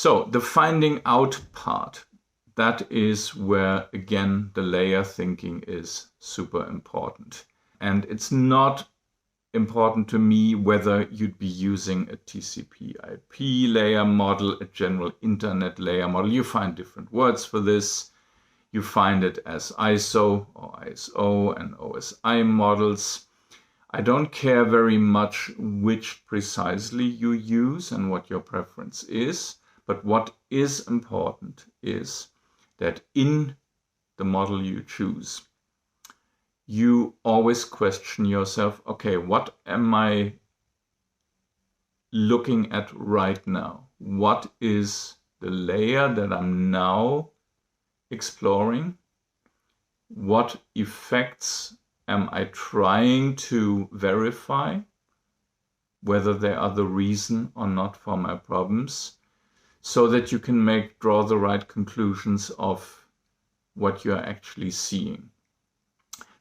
So the finding out part, that is where, again, the layer thinking is super important. And it's not important to me whether you'd be using a TCP/IP layer model, a general internet layer model. You find different words for this. You find it as ISO or ISO and OSI models. I don't care very much which precisely you use and what your preference is, but what is important is that in the model you choose, you always question yourself, okay, what am I looking at right now? What is the layer that I'm now exploring? What effects am I trying to verify, whether they are the reason or not for my problems, so that you can draw the right conclusions of what you're actually seeing.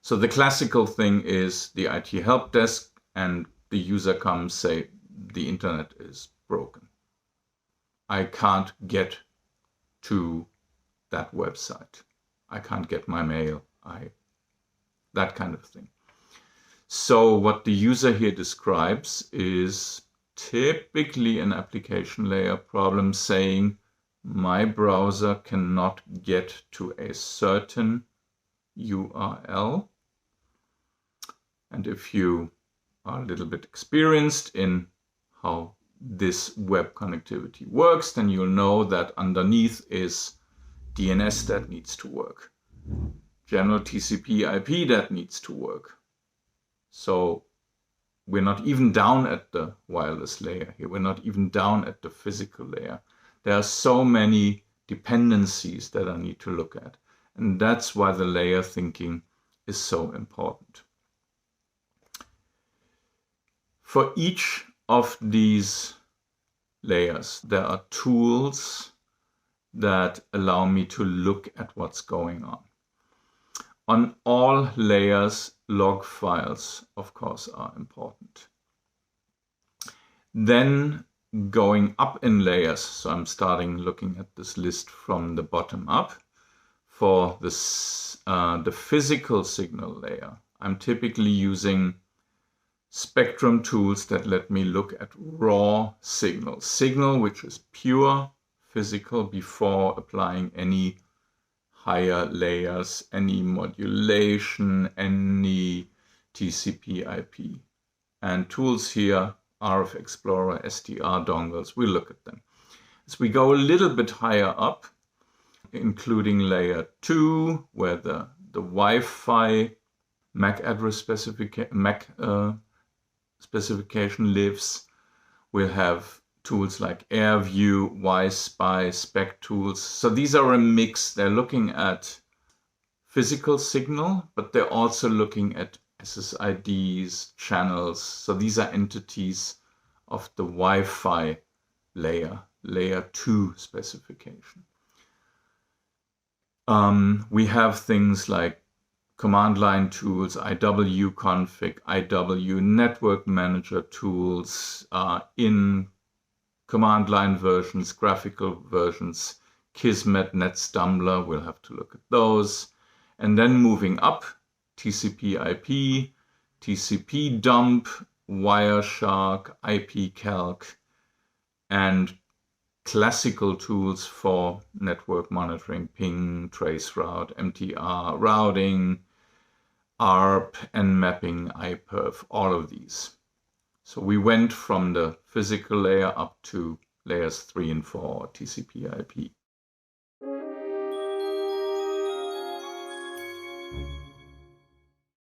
So the classical thing is the IT help desk and the user comes, say, the internet is broken. I can't get to that website. I can't get my mail. That kind of thing. So what the user here describes is typically an application layer problem saying my browser cannot get to a certain URL. And if you are a little bit experienced in how this web connectivity works, then you'll know that underneath is DNS that needs to work, general TCP/IP that needs to work. So we're not even down at the wireless layer here. We're not even down at the physical layer. There are so many dependencies that I need to look at. And that's why the layer thinking is so important. For each of these layers, there are tools that allow me to look at what's going on. On all layers, log files, of course, are important. Then going up in layers, so I'm starting looking at this list from the bottom up. For this, the physical signal layer, I'm typically using spectrum tools that let me look at raw signal which is pure physical before applying any higher layers, any modulation, any TCP/IP. And tools here, RF Explorer, SDR dongles, we'll look at them. As we go a little bit higher up, including layer 2, where the Wi-Fi MAC address specification lives, we'll have tools like AirView, WiSpy, Spec tools. So these are a mix. They're looking at physical signal, but they're also looking at SSIDs, channels. So these are entities of the Wi-Fi layer 2 specification. We have things like command line tools, IWconfig, IW network manager tools, in command line versions, graphical versions, Kismet, NetStumbler, we'll have to look at those. And then moving up, TCP/IP, TCP dump, Wireshark, IPCalc, and classical tools for network monitoring, ping, traceroute, MTR, routing, ARP, and mapping, iPerf, all of these. So we went from the physical layer up to layers 3 and 4, TCP/IP.